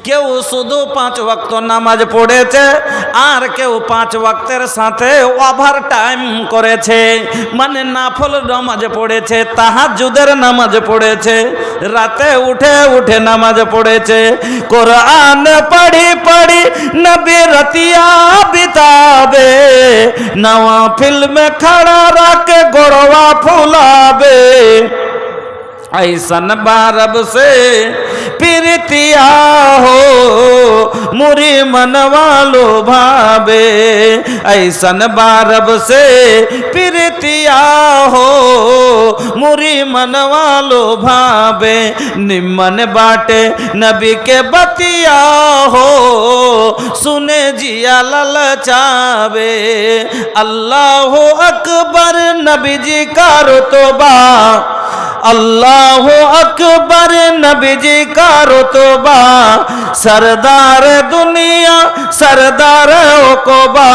কেউ শুধু 5 ওয়াক্ত নামাজ পড়েছে, আর কেউ 5 ওয়াক্তের সাথে ওভার টাইম করেছে, মানে নফল নামাজ পড়েছে, তাহাজ্জুদের নামাজ পড়েছে, রাতে উঠে উঠে নামাজ পড়েছে। কোরআন পড়ি পড়ি নবী রতিয়া बितावे, नवाफिल में खड़ा रख गोड़वा फुलावे, ऐसन बारब से प्रीतिया हो मुरी मनवालो भावे, ऐसन बारब से प्रीतिया हो मुरी मनवालो भावे, निम्मन बाटे नबी के बतिया हो सुने जिया ललचावे। अल्लाह अकबर नबी जी का रुतबा, अल्लाह अकबर नबी जी का रुतबा, सरदार दुनिया सरदार ओकोबा,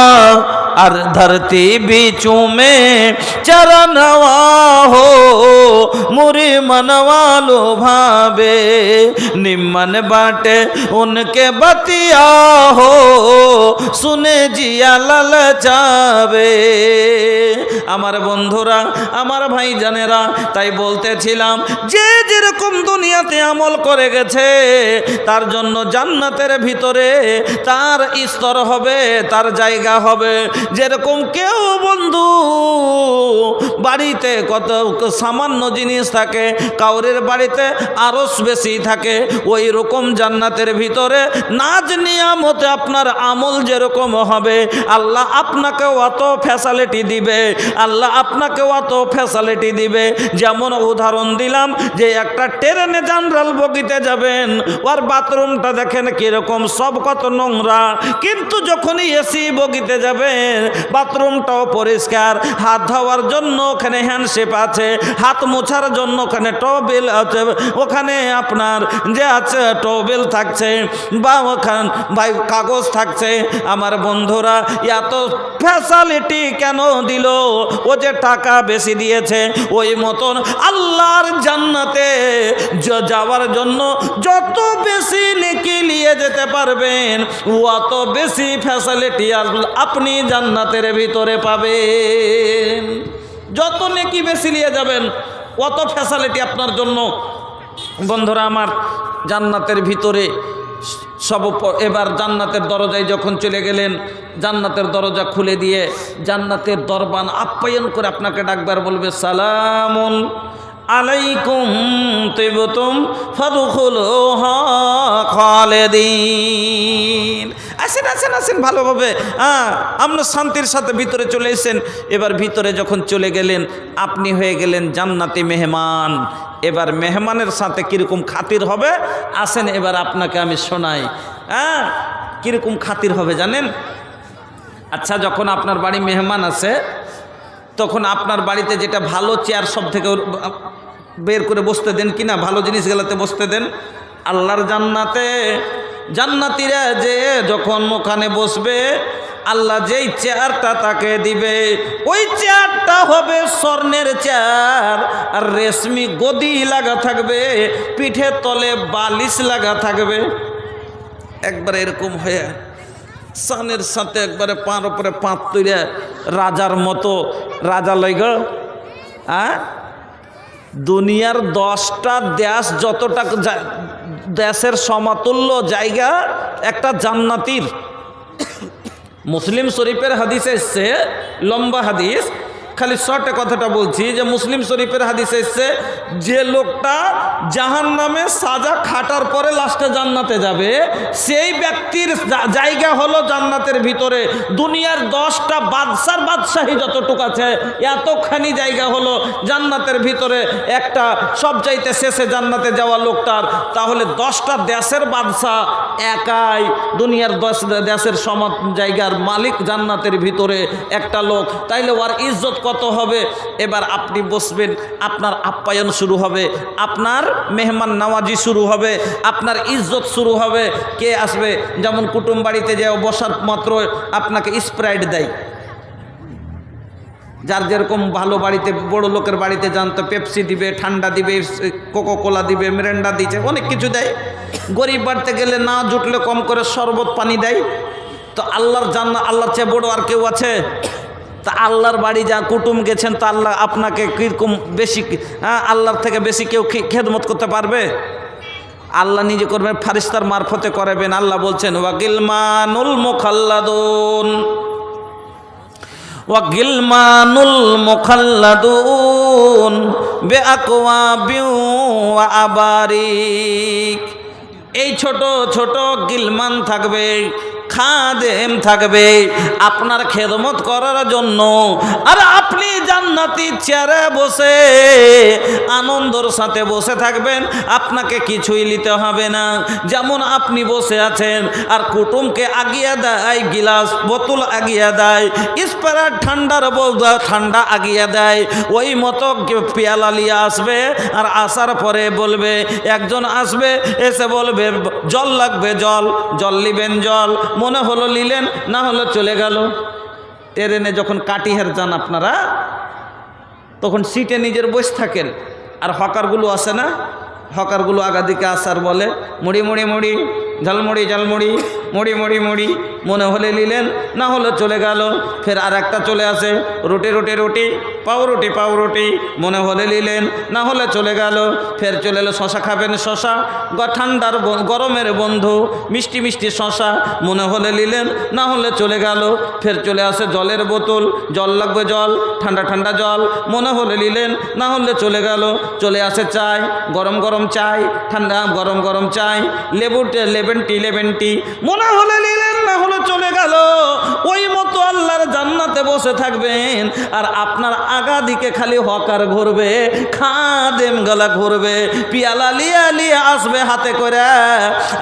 और धरती बीचों में चरणवा हो मुरी मनवालो भावे, निम्मन बाटे उनके बतिया हो सुने जिया ललचावे। আমার বন্ধুরা, আমার ভাই জানেরা, তাই বলতেছিলাম যে যেরকম দুনিয়াতে আমল করে গেছে তার জন্য জান্নাতের ভিতরে তার স্তর হবে, তার জায়গা হবে। যেরকম কেউ বন্ধু বাড়িতে কত সামান্য জিনিস থাকে, কাউরের বাড়িতে আরো বেশি থাকে, ওই রকম জান্নাতের ভিতরে নাজ নিয়ামতে আপনার আমল যেরকম হবে, আল্লাহ আপনাকে অত ফ্যাসিলিটি দিবে, আল্লাহ আপনাকে অত ফ্যাসিলিটি দিবে। যেমন উদাহরণ দিলাম যে একটা ট্রেনে জেনারেল বগিতে যাবেন, ওর বাথরুমটা দেখেন কিরকম, সব কত নোংরা, কিন্তু যখনই এসি বগিতে যাবেন বাথরুমটাও পরিষ্কার, হাত ধোয়ার জন্য ওখানে হ্যান্ডশেপ আছে, হাত মোছার জন্য ওখানে টবেল আছে, ওখানে আপনার যে আছে টবেল থাকছে, বা ওখানে ভাই কাগজ থাকছে। আমার বন্ধুরা, এত ফ্যাসিলিটি কেন দিল? ও যে টাকা বেশি দিয়েছে, ওই মতন আল্লাহর জান্নাতে যাওয়ার জন্য যত বেশি নেকি নিয়ে যেতে পারবেন অত বেশি ফ্যাসিলিটি আপনি জান্নাতের ভিতরে পাবেন। যত নেকি বেশি নিয়ে যাবেন অত ফ্যাসিলিটি আপনার জন্য। বন্ধুরা আমার, জান্নাতের ভিতরে সব এবার জান্নাতের দরজায় যখন চলে গেলেন, জান্নাতের দরজা খুলে দিয়ে জান্নাতের দরবান আপ্যায়ন করে আপনাকে ডাকবার বলবে, সালামুন আলাইকুম তিবতুম ফাদখুলুহা খালিদিন। আসেন আসেন আসেন, ভালোভাবে আপনার শান্তির সাথে ভিতরে চলে এসেছেন। এবার ভিতরে যখন চলে গেলেন আপনি হয়ে গেলেন জান্নাতি মেহমান। এবার মেহমানের সাথে কীরকম খাতির হবে আসেন এবার আপনাকে আমি শোনাই। কীরকম খাতির হবে জানেন? আচ্ছা, যখন আপনার বাড়ি মেহমান আসে তখন আপনার বাড়িতে যেটা ভালো চেয়ার সব থেকে বের করে বসতে দেন কিনা, ভালো জিনিসগুলোতে বসতে দেন। আল্লাহর জান্নাতে জান্নাতীরা যে যখন ওখানে বসবে আল্লাহ যেই চেয়ারটা তাকে দিবে ওই চেয়ারটা হবে স্বর্ণের চেয়ার, আর রেশমি গদি লাগা থাকবে, পিঠের তলে বালিশ লাগা থাকবে। একবার এরকম হয়ে সানের সাথে একবারে পাঁর উপরে পাঁত তৈরি রাজার মতো রাজা লইগ। দুনিয়ার 10টা দেশ যতটা দেশের সমতুল্য জায়গা একটা জান্নাতির। মুসলিম শরীফের হাদিসে এসছে, লম্বা হাদিস, খালি শর্টে কথাটা বলছি যে মুসলিম শরীফের হাদিসে এসছে যে লোকটা জাহান্নামে সাজা খাটার পরে লাস্টে জান্নাতে যাবে সেই ব্যক্তির জায়গা হলো জান্নাতের ভিতরে। দুনিয়ার 10টা বাদশার বাদশাহী যতটুকু আছে এতখানি জায়গা হলো জান্নাতের ভিতরে একটা সবচাইতে শেষে জান্নাতে যাওয়া লোকটার। তাহলে 10টা দেশের বাদশাহ একাই দুনিয়ার 10 দেশের সম জায়গার মালিক জান্নাতের ভিতরে একটা লোক, তাইলে ওর ইজ্জত কত হবে? এবার আপনি বসবেন, আপনার আপ্যায়ন শুরু হবে, আপনার মেহমান নওয়াজি শুরু হবে, আপনার ইজ্জত শুরু হবে। কে আসবে? যেমন কুটুম বাড়িতে যে বসার মাত্র আপনাকে স্প্রাইট দেয়, যার যেরকম ভালো বাড়িতে, বড় লোকের বাড়িতে জানতো পেপসি দিবে, ঠান্ডা দিবে, কোকো কোলা দিবে, মিরিন্ডা দিচ্ছে, অনেক কিছু দেয়। গরিব বাড়িতে গেলে না জুটলে কম করে শরবত পানি দেয়। তো আল্লাহর জান্নাত, আল্লাহর চেয়ে বড় আর কেউ আছে? তা আল্লাহর বাড়ি যা কুটুম গেছেন, তো আল্লাহ আপনাকে কীরকম বেশি, আল্লাহর থেকে বেশি কেউ খেদমত করতে পারবে? আল্লাহ নিজে করবেন, ফারিস্তার মারফতে করাবেন। আল্লাহ বলছেন ওয়াগিলমানুল মুখাল্লাদুন, ওয়াগিলমানুল মুখাল্লাদুন বিআকওয়াবিন ওয়া আবারিক। এই ছোট ছোট গিলমান থাকবে, খাদেম থাকবে আপনার খেদমত করার জন্য। আর আপনি জান্নাতি চেয়ারে বসে আনন্দর সাথে বসে থাকবেন, আপনাকে কিছুই নিতে হবে না। যেমন আপনি বসে আছেন আর কুটুমকে আগিয়ে দেয় গিলাস, বোতল আগিয়ে দেয়, স্প্রাইট ঠান্ডার বোতল ঠান্ডা আগিয়ে দেয়, ওই মতো পেয়ালা নিয়ে আসবে। আর আসার পরে বলবে, একজন আসবে এসে বলবে জল লাগবে, জল নিবেন, জল মনে হলো নিলেন, না হলো চলে গেল। ট্রেনে যখন কাটিহার যান আপনারা, তখন সিটে নিজের বসে থাকেন, আর হকারগুলো আসে না, হকারগুলো আগা দিকে আসার বলে মুড়ি মুড়ি মুড়ি, ঝালমুড়ি ঝালমুড়ি, মুড়ি মুড়ি মুড়ি, মনে হলে নিলেন, না হলে চলে গেল। ফের আর একটা চলে আসে রুটি রুটি রুটি, পাউরুটি পাউরুটি, মনে হলে নিলেন, না হলে চলে গেল। ফের চলে এলো শশা খাবেন, শশা ঠান্ডার গরমের বন্ধু, মিষ্টি মিষ্টি শশা, মনে হলে নিলেন, না হলে চলে গেল। ফের চলে আসে জলের বোতল, জল লাগবে, জল ঠান্ডা ঠান্ডা জল, মনে হলে নিলেন, না হলে চলে গেল। চলে আসে চাই, গরম গরম চাই, ঠান্ডা গরম গরম চাই, লেবেন টি, মনে হলে নিলেন, না হলে চলে গেল। ওই মতো আল্লাহর জান্নাতে বসে থাকবেন, আর আপনার আগা দিকে খালি হকার ঘুরবে, খাদেম গলা ঘুরবে, পিয়ালা লিয়া লিয়া আসবে হাতে করে।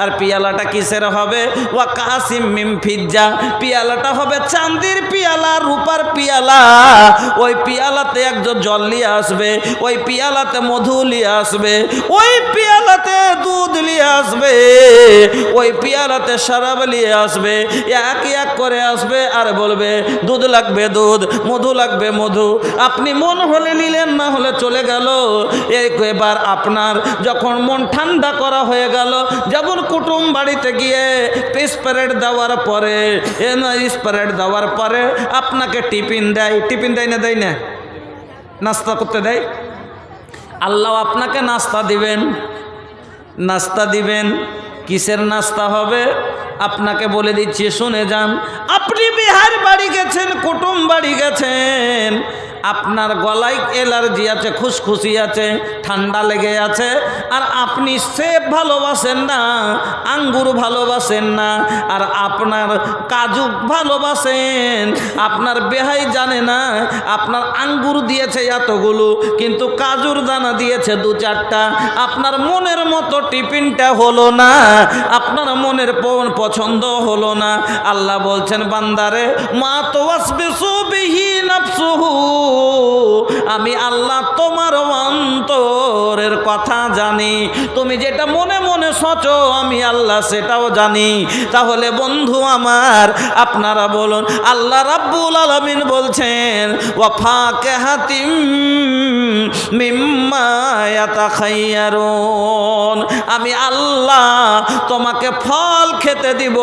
আর পিয়ালাটা কিসের হবে? ওয়া কাসিম মিম ফিজ্জা, পিয়ালাটা হবে চাঁদির পিয়ালা, রূপার পিয়ালা। ওই পিয়ালাতে একজন জল নিয়ে আসবে, ওই পিয়ালাতে মধু নিয়ে আসবে, ওই পিয়ালাতে দুধ নিয়ে আসবে, ওই পিয়ালাতে শরাব নিয়ে আসবে, এক এক করে আসবে আর বলবে দুধ লাগবে দুধ, মধু লাগবে মধু। আপনি মন হলে নিলেন, না হলে চলে গেল। এবার আপনার যখন মন ঠান্ডা করা হয়ে গেল, যেমন কুটুম বাড়িতে গিয়ে স্প্রাইট দেওয়ার পরে, স্প্রাইট দেওয়ার পরে আপনাকে টিফিন দেয়, টিফিন দেয় না, দেয় না, নাস্তা করতে দেয়। আল্লাহ আপনাকে নাস্তা দিবেন, নাস্তা দিবেন। কিসের নাস্তা হবে আপনাকে বলে দিচ্ছি, শুনে যান। আপনি বিহার বাড়ি গেছেন, কুটুম বাড়ি গেছেন, আপনার গলায় অ্যালার্জি আছে, খুশখুশি আছে, ঠান্ডা লেগে আছে, আর আপনি সেব ভালোবাসেন না, আঙ্গুর ভালোবাসেন না, আর আপনার কাজু ভালোবাসেন। আপনার বেহাই জানে না আপনার আঙ্গুর দিয়েছে এতগুলো, কিন্তু কাজুর দানা দিয়েছে দু চারটা। আপনার মনের মতো টিফিনটা হলো না, আপনার মনের পছন্দ হলো না। আল্লাহ বলছেন, বান্দারে মা তো আসবিসু বিহি নাফসুহু, আমি আল্লাহ তোমার অন্তরের কথা জানি, তুমি যেটা মনে মনে সোচো আমি আল্লাহ সেটাও জানি। তাহলে বন্ধু আমার, আপনারা বলুন, আল্লাহ রাব্বুল আলামিন বলছেন ওয়া ফাকিহাতিম মিম্মা ইয়াতাখায়্যারুন, আমি আল্লাহ তোমাকে ফল খেতে দিব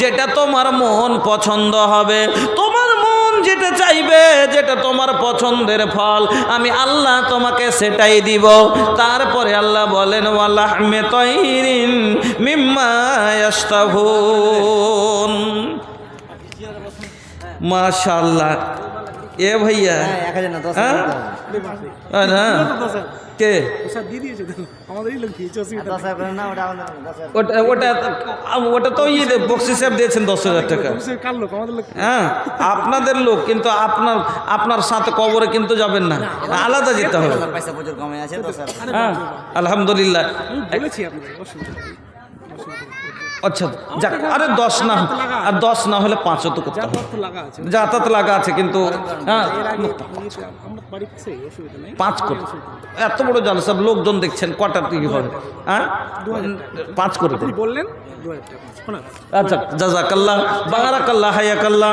যেটা তোমার মন পছন্দ হবে, তোমার মন যেটা চাইবে, যেটা তোমার পছন্দের ফল, আমি আল্লাহ তোমাকে সেটাই দিব। তারপরে আল্লাহ বলেন ওয়ালাহমে তাইরিন মিম্মা ইয়াশতাহুন। মাশাআল্লাহ। এ ভাইয়া কে ওটা তো বক্সি সাহেব দিয়েছেন 10,000 টাকা। হ্যাঁ, আপনাদের লোক, কিন্তু আপনার সাথে কবরে কিন্তু যাবেন না, আলাদা যেতে হবে। হ্যাঁ, আলহামদুলিল্লাহ। আচ্ছা যাক, আরে 10 না, আর 10 না হলে 5 তো করতে হবে, যাতায়াত লাগা আছে, কিন্তু হ্যাঁ 5 কোটি, এত বড় জালসা, লোকজন দেখছেন, কটার কি হবে? হ্যাঁ 5 করে বললেন। আচ্ছা, জাযাকাল্লাহ, বারাকাল্লাহ, হায়াকাল্লাহ,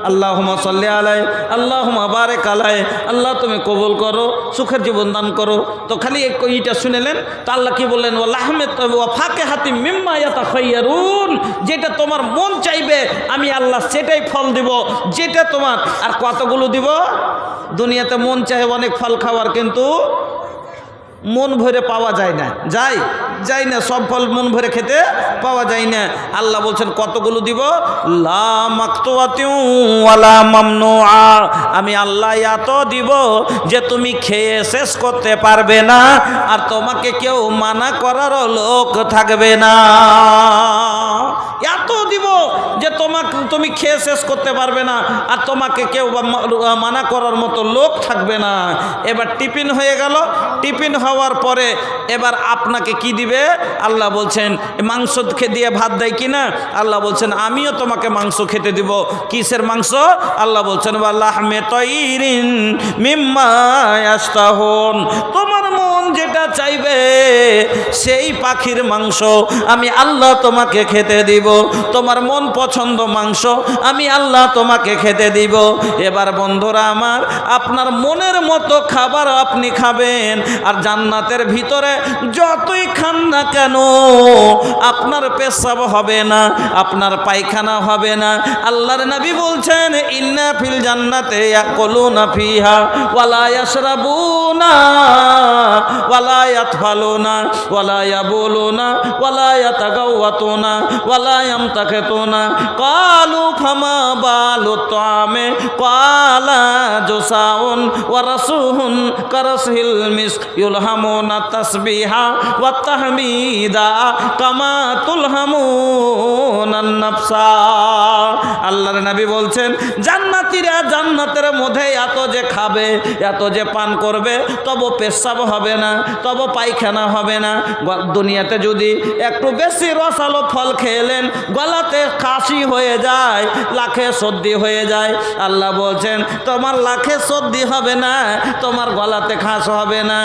আল্লাহুম্মা সাল্লি আলাইহি, আল্লাহুম্মা বারিক আলাইহি। আল্লাহ তুমি কবুল করো, সুখের জীবন দান করো। তো খালি এইটা শুনেলেন তো আল্লাহ কি বললেন? ওয়া লাহমিত ওয়া ফাকিহাতিম মিম্মা ইয়াতাখায়্যারুন, যেটা তোমার মন চাইবে আমি আল্লাহ সেটাই ফল দিব, যেটা তোমার। আর কতগুলো দিব? দুনিয়াতে মন চায় অনেক ফল খাওয়ার, কিন্তু মন ভরে পাওয়া যায় না, যায় না, সব ফল মন ভরে খেতে পাওয়া যায় না। আল্লাহ বলছেন কতগুলো দিব? লা মাকতুয়াতিউ ওয়ালা মামনুআ, আমি আল্লাহ এত দিব যে তুমি খেয়ে শেষ করতে পারবে না, আর তোমাকে কেউ মানা করার লোক থাকবে না। এত দিব যে তুমি খেয়ে শেষ করতে পারবে না, আর তোমাকে কেউ মানা করার মতো লোক থাকবে না। এবার টিফিন হয়ে গেল, টিফিন হওয়ার পরে এবার আপনাকে কি দিবে? আল্লাহ বলছেন মাংস খেয়ে দিয়ে ভাত দেয় কিনা? আল্লাহ বলছেন আমিও তোমাকে মাংস খেতে দিব। কিসের মাংস? আল্লাহ বলছেন ওয়ালাহমে তাইরিন মিম্মা ইয়াশতাহুন, তোমার মন যেটা চাইবে সেই পাখির মাংস আমি আল্লাহ তোমাকে খেতে দিব। তোমার মন পছন্দ মাংস আমি আল্লাহ তোমাকে খেতে দিব। এবার বন্ধুরা আমার, আপনার মনের মতো খাবার আপনি খাবেন, আর জান্নাতের ভিতরে যতই খান না কেন আপনার পেশাব হবে না, আপনার পায়খানা হবে না। আল্লাহর নবী বলছেন ইন্না ফিল জান্নাতে ইয়াকুলুনা ফিহা ওয়ালা ইয়াশরাবুনা ওয়ালা ইয়াতফালুনা ওয়ালা ইয়াবুলুনা ওয়ালা ইয়াতাগাওয়াতুনা ওয়ালা ইয়ামতাকিতুনা। ক্বালু ফামা বালু তাআমে ক্বালা জুসাউন ওয়া রাসুহুন কারাসহিল মিসক ইউলহামুনা তাসবিহা ওয়া তাহমিদা কামা তুলহামুনান নাফসা। আল্লাহর নবী বলছেন জান্নাতীরা জান্নাতের মধ্যে এত যে খাবে, এত যে পান করবে, তবু পেশাব হবে না, তবু পায়খানা হবে না। দুনিয়াতে যদি একটু বেশি রসালো ফল খেলেন, গলাতে কাশি হয়ে যায়, লাখে সর্দি হয়ে যায়। আল্লাহ বলছেন তোমার লাখে সর্দি হবে না, তোমার গলাতে খাস হবে না।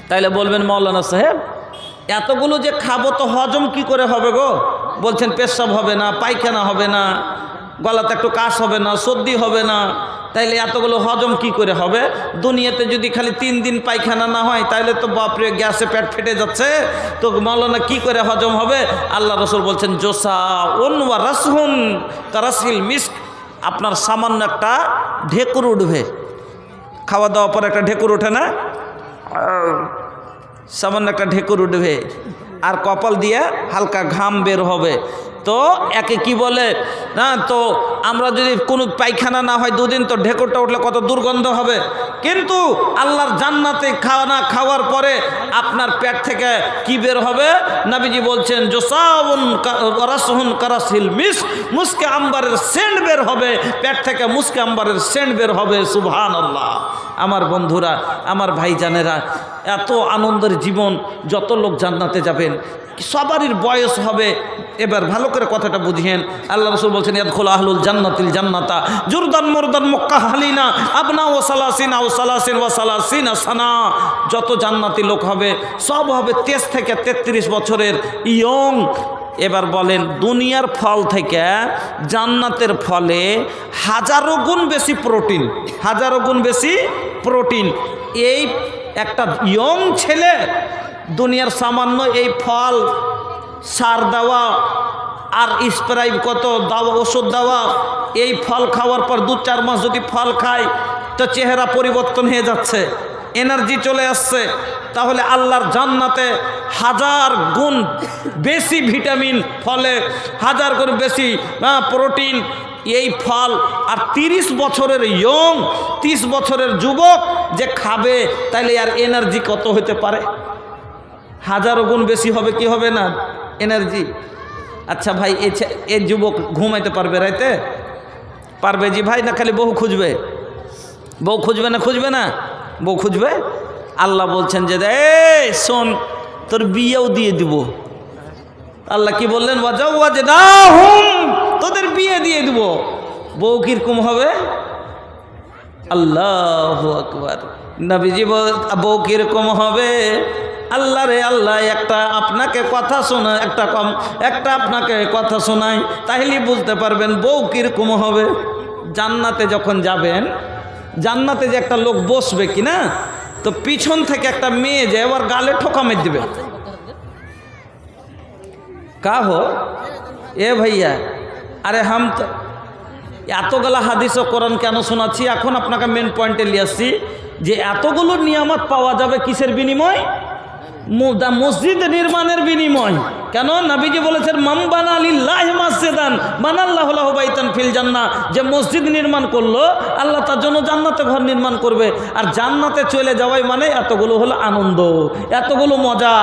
তাইলে বলবেন মাওলানা সাহেব এতগুলো যে খাবো তো হজম কি করে হবে গো? বলছেন পেশাব হবে না, পায়খানা হবে না, গলাতে একটু কাশ হবে না, সর্দি হবে না, তাইলে এতগুলো হজম কি করে হবে? দুনিয়াতে যদি খালি 3 দিন পায়খানা না হয় তাইলে তো বাপরে গ্যাসে পেট ফেটে যাচ্ছে, তো মাওলানা কি করে হজম হবে? আল্লাহ রসুল বলছেন জোসাউন ওয়া রাসহুন কারাসহিল মিসক, আপনার সামান্য একটা ঢেকুর উঠবে, খাওয়া দাওয়ার পর একটা ঢেকুর ওঠে না, সামান্য একটা ঢেকুর উঠবে, আর কপাল দিয়ে হালকা ঘাম বের হবে। তো একে কি বলে না, তো আমরা যদি কোনো পায়খানা না হয় 2 দিন, তো ঢেকুরটা উঠলে কত দুর্গন্ধ হবে। কিন্তু আল্লাহর জান্নাতে খাওয়া খাওয়ার পরে আপনার পেট থেকে কি বের হবে? নবীজি বলছেন জোসাউন রাসহুন কারাসহিল মিসক, মুস্কে আম্বারের সেন্ট বের হবে, পেট থেকে মুস্কে আম্বারের সেন্ট বের হবে। সুবহানাল্লাহ। আমার বন্ধুরা, আমার ভাইজানেরা, এত আনন্দের জীবন, যত লোক জান্নাতে যাবেন সবারই বয়স হবে। এবার ভালো করে কথাটা বুঝিয়েন। আল্লাহ রাসূল বলছেন ইয়াদখুলু আহলুল জান্নাতিল জান্নাতা জুরদান মুরদান মুক্কাহালিনা আবনা ওয়া সালাসিনা ওয়া সালাসিন ওয়া সালাসিনা সানা। যত জান্নাতি লোক হবে সব হবে 23 থেকে 33 বছরের ইয়ং। এবার বলেন দুনিয়ার ফল থেকে জান্নাতের ফলে 1000 গুণ বেশি প্রোটিন, 1000 গুণ বেশি প্রোটিন। এই একটা ইয়ং ছেলে দুনিয়ার সামান্য এই ফল, সার দেওয়া আর স্প্রে কত দাওয়া, ওষুধ দেওয়া, এই ফল খাওয়ার পর 2-4 মাস যদি ফল খায় তো চেহারা পরিবর্তন হয়ে যাচ্ছে, এনার্জি চলে আসছে। তাহলে আল্লাহর জান্নাতে 1000 গুণ বেশি ভিটামিন ফলে, 1000 গুণ বেশি প্রোটিন এই ফল। আর 30 বছরের ইয়ং, 30 বছরের যুবক যে খাবে, তাইলে আর এনার্জি কত হতে পারে? 1000 গুণ বেশি হবে কি হবে না এনার্জি? আচ্ছা ভাই, এই যুবক ঘুমাইতে পারবে রাইতে? পারবে জি ভাই, না খালি বউ খুঁজবে? বউ খুঁজবে না, খুঁজবে না, বউ খুঁজবে। আল্লাহ বলছেন যে এই শোন, তোর বিয়েও দিয়ে দিব। আল্লাহ কি বললেন? তোদের বিয়ে দিয়ে দিব। বউ কিরকম হবে? আল্লাহু আকবার। নবীজি বউ কিরকম হবে? আল্লাহ রে আল্লাহ, একটা আপনাকে কথা শোনায়, একটা আপনাকে কথা শোনায়, তাহলে বুঝতে পারবেন বউ কিরকম হবে। জান্নাতে যখন যাবেন, জান্নাতে যে একটা লোক বসবে কি না, তো পিছন থেকে একটা মেয়ে যে এবার গালে ঠোকা মেরে দিবে। কা হো এ ভাইয়া, আরে হাম তো এতগুলা হাদিস ও কোরআন কেন শোনাচ্ছি, এখন আপনাকে মেন পয়েন্টে নিয়ে আসছি যে এতগুলো নিয়ামত পাওয়া যাবে কিসের বিনিময়? মসজিদ নির্মাণের বিনিময়। কেন? নবীজি বলেছেন মাম বানা লিল্লাহি মাসজিদান বানাল্লাহু লাহু বাইতান ফিল জান্নাহ, যে মসজিদ নির্মাণ করলো আল্লাহ তার জন্য জান্নাতে ঘর নির্মাণ করবে। আর জান্নাতে চলে যাওয়াই মানে এতগুলো হলো আনন্দ, এতগুলো মজা।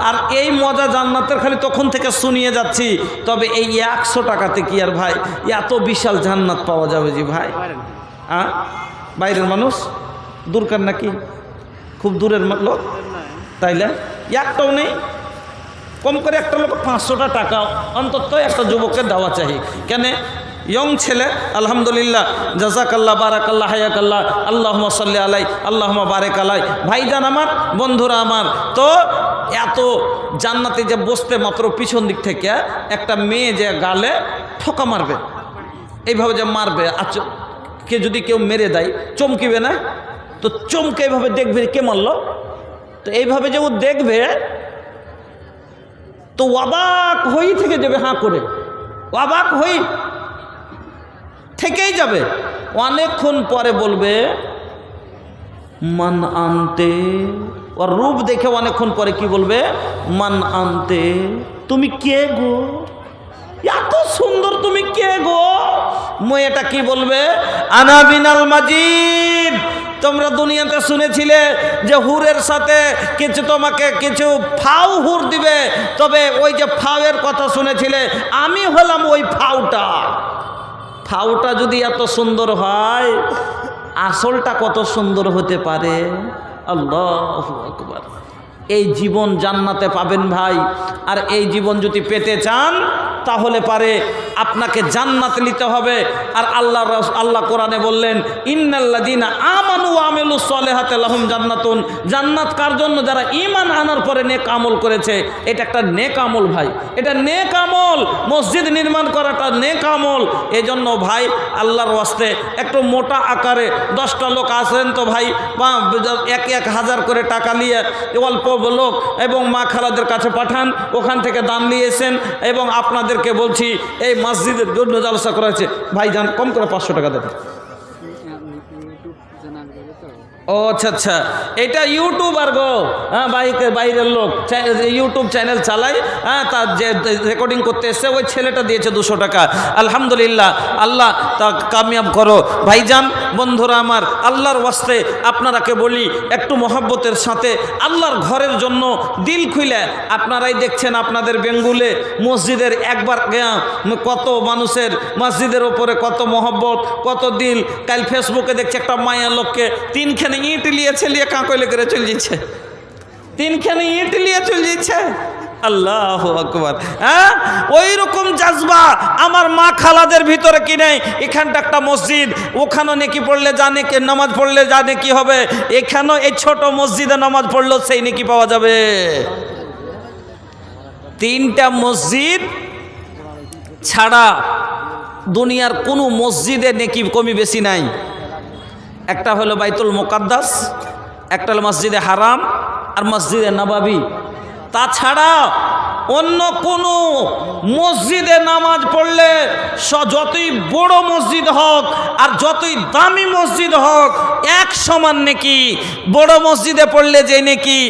আর এই মজা জান্নাতের খালি তখন থেকে শুনিয়ে যাচ্ছি। তবে এই 100 টাকাতে কি আর ভাই এত বিশাল জান্নাত পাওয়া যাবে? জি ভাই, বাইরের মানুষ দূরকার নাকি? খুব দূরের লোক, তাইলে একটাও নেই। কম করে একটা লোক 500টা টাকা অন্তত একটা যুবককে দেওয়া চাই। কেন? ইয়ং ছেলে, আলহামদুলিল্লাহ, জাজাকাল্লাহ, বারাকাল্লাহ, হায়াকাল্লাহ, আল্লাহুম্মা সাল্লি আলাই, আল্লাহুম্মা বারিক আলাই। ভাইজান আমার, বন্ধুরা আমার, তো এত জান্নাতে যে বসতে মাত্র পিছন দিক থেকে একটা মেয়ে যে গালে ঠোকা মারবে, এইভাবে যে মারবে, আচ্ছা কে যদি কেউ মেরে দেয় চমকিবে না? তো চমকে এইভাবে দেখবে কে মারলো, তো এইভাবে যে ও দেখবে তো অবাক হই থেকে যাবে, হাঁ করে অবাক হই থেকেই যাবে। অনেকক্ষণ পরে বলবে মান আনতে, ওর রূপ দেখে অনেকক্ষণ পরে কি বলবে? মান আনতে, তুমি কে গো, এত সুন্দর, তুমি কে গো? মেয়েটা কি বলবে? আনা বিনাল মাজিদ। তোমরা দুনিয়াতে শুনেছিলে যে হুরের সাথে কিছু তোমাকে কিছু ফাও হুর দিবে, তবে ওই যে ফাওয়ের কথা শুনেছিলে, আমি হলাম ওই ফাওটা। ফাওটা যদি এত সুন্দর হয়, আসলটা কত সুন্দর হতে পারে। আল্লাহু আকবার। এই জীবন জান্নাতে পাবেন ভাই। আর এই জীবন যদি পেতে চান তাহলে পারে আপনাকে জান্নাত নিতে হবে। আর আল্লাহ কোরআনে বললেন ইন্নাল্লাযীনা আমানু ওয়া আমিলুস সলিহাতি লাহুম জান্নাতুন। জান্নাত কার জন্য? যারা ঈমান আনার পরে নেক আমল করেছে। এটা একটা নেক আমল ভাই, এটা নেক আমল। মসজিদ নির্মাণ করাটা নেক আমল। এজন্য ভাই আল্লাহর ওয়াস্তে একটু মোটা আকারে 10টা লোক আসেন তো ভাই, 1,000 করে টাকা নিয়ে অল্প লোক এবং মা খালাদের কাছে পাঠান, ওখান থেকে দান নিয়েছেন। এবং আপনাদেরকে বলছি এই মসজিদের জন্য জলসা করা হয়েছে, ভাইজান কম করে 500 টাকা দেবেন। ও আচ্ছা আচ্ছা, এটা ইউটিউবার গো, হ্যাঁ বাইরের লোক ইউটিউব চ্যানেল চালায়, হ্যাঁ তার যে রেকর্ডিং করতে এসছে ওই ছেলেটা দিয়েছে 200 টাকা। আলহামদুলিল্লাহ, আল্লাহ তা কামিয়াব করো। ভাইজান, বন্ধুরা আমার, আল্লাহর ওয়াস্তে আপনারাকে বলি একটু মহব্বতের সাথে আল্লাহর ঘরের জন্য দিল খুলে। আপনারাই দেখছেন আপনাদের বেঙ্গুলে মসজিদের একবার কত মানুষের মসজিদের ওপরে কত মহব্বত, কত দিল। কাল ফেসবুকে দেখছি একটা মায়া লোককে 3খানে ইট লিয়েছে, লিয়ে কাঁকলে করে চলে যাচ্ছে, 3খানে ইট লিয়ে চলে যাচ্ছে। আল্লাহু আকবার। হ্যাঁ, ওই রকম জাজবা আমার মা খালাদের ভিতরে কি নেই? এখানটা একটা মসজিদ, ওখানে নেকি পড়লে জানে কে, নামাজ পড়লে জানে কি হবে, এখানেও এই ছোট মসজিদে নামাজ পড়লেও সেই নেকি পাওয়া যাবে। 3টা মসজিদ ছাড়া দুনিয়ার কোনো মসজিদে নেকি কমি বেশি নাই। একটা হলো বাইতুল মুকাদ্দাস, একটা হলো মসজিদে হারাম আর মসজিদে নববী। তাছাড়া অন্য কোনো মসজিদে নামাজ পড়লে যতই বড় মসজিদ হোক আর যতই দামি মসজিদ হোক এক সমান নেকি। বড় মসজিদে পড়লে যে নেকি,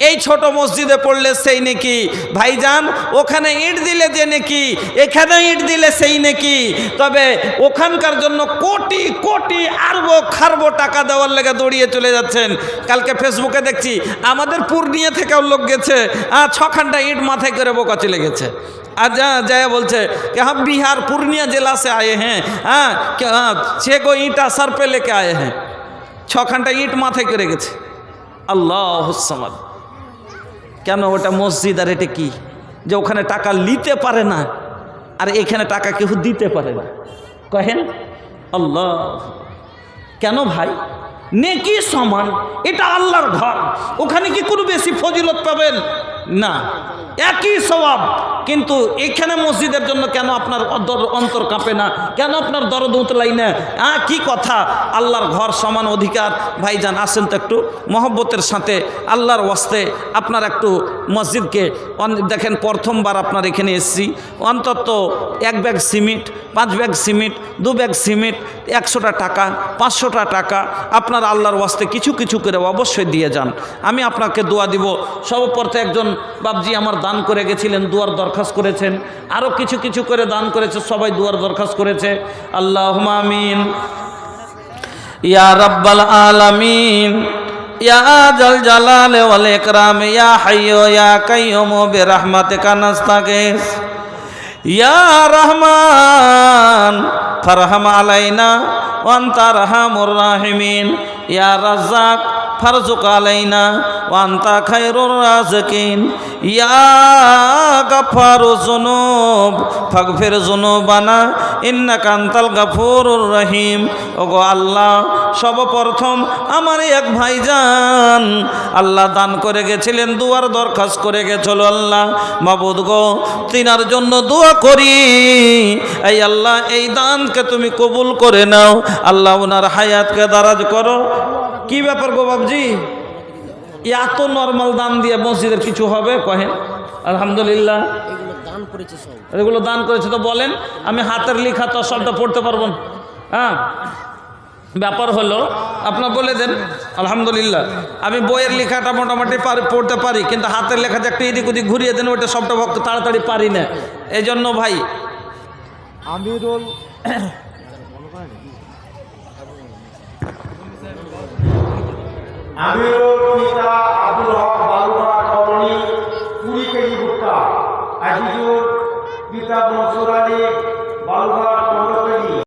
এই ছোট মসজিদে পড়লে সেই নেকি। ভাইজান, ওখানে ইট দিলে যে নেকি, এখানে ইট দিলে সেই নেকি। তবে ওখানকার জন্য কোটি কোটি আরবো খারবো টাকা দেওয়ার লেগে দৌড়িয়ে চলে যাচ্ছেন। কালকে ফেসবুকে দেখছি আমাদের পূর্ণিয়া থেকেও লোক গেছে, 6খানটা ইট মাথায় করে বোকা চলে গেছে। আর जया बोलছে कि हम बिहार पूर्णिया जिला से आए हैं, हाँ 6 को ईंटा सर पे लेके आए हैं। 6খানটা ইট মাথায় করে গেছে। আল্লাহুস সামাদ। কেন? ওটা মসজিদ আর এটা কি? যে ওখানে টাকা নিতে পারে না আর এখানে টাকা কেউ দিতে পারে না। কহেন আল্লাহ, কেন ভাই? নেকি সমান, এটা আল্লাহর ঘর, ওখানে কি কোনো বেশি ফজিলত পাবেন না, একই সওয়াব। কিন্তু এখানে মসজিদের জন্য কেন আপনার অন্তর কাঁপে না, কেন আপনার দরদ উতলাই না? কি কথা, আল্লাহর ঘর সমান অধিকার। ভাইজান আসেন তো একটু মহব্বতের সাথে আল্লাহর ওয়াস্তে আপনার একটু মসজিদকে দেখেন। প্রথমবার আপনার এখানে এসেছি, অন্তত 1 bag cement, 5 bag cement, 2 bag cement, 100টা টাকা, 500টা টাকা আপনার আল্লাহর ওয়াস্তে কিছু কিছু করে অবশ্যই দিয়ে যান। আমি আপনাকে দোয়া দিব। সর্বপ্রথম একজন বাবজি আমার দান করে গেছিলেন, দুয়ার দরখাস্ত করেছেন, আরও কিছু কিছু করে দান করেছে, সবাই দুয়ার দরখাস্ত করেছে। আল্লাহুম্মা আমিন ইয়া রাব্বাল আলামিন ইয়া জাল জালাল ওয়াল ইকরাম ইয়া হাইয়্যু ইয়া কাইয়্যুম বিরহমাতিকা নাস্তাগীস ইয়া রহমান ফারহাম আলাইনা ওয়া আনতা আরহামুর রাহিমিন ইয়া রাজ্জাক ফারজুক আলাইনা ওয়া আনতা খায়রুর রাযিকিন ইয়া গাফফারুয যুনুব ফাগফির যুনুবানা ইন্নাকা আনতাল গাফুরুর রহিম। ওগো আল্লাহ, সর্বপ্রথম আমার এক ভাইজান আল্লাহ দান করে গেছিলেন, দুয়ার দরখাস্ত করে গেছিল। আল্লাহ মাবুদ গো, তিনার জন্য দোয়া করি, এই আল্লাহ এই দানকে তুমি কবুল করে নাও। আল্লাহ ওনার হায়াতকে দারাজ করো। কি ব্যাপার গো বাবজি, এত নর্মাল দান দিয়ে মসজিদের কিছু হবে? কহেন আলহামদুলিল্লাহ। এগুলো দান করেছে তো বলেন, আমি হাতের লেখা তো সবটা পড়তে পারবো না। হ্যাঁ, ব্যাপার হলো আপনার বলে দেন আলহামদুলিল্লাহ। আমি বইয়ের লেখাটা মোটামুটি পড়তে পারি, কিন্তু হাতের লেখাতে একটা এদিক ওদিক ঘুরিয়ে দেন, ওইটা সবটা তাড়াতাড়ি পারি না। এই জন্য ভাই আমিরুল আমিরুল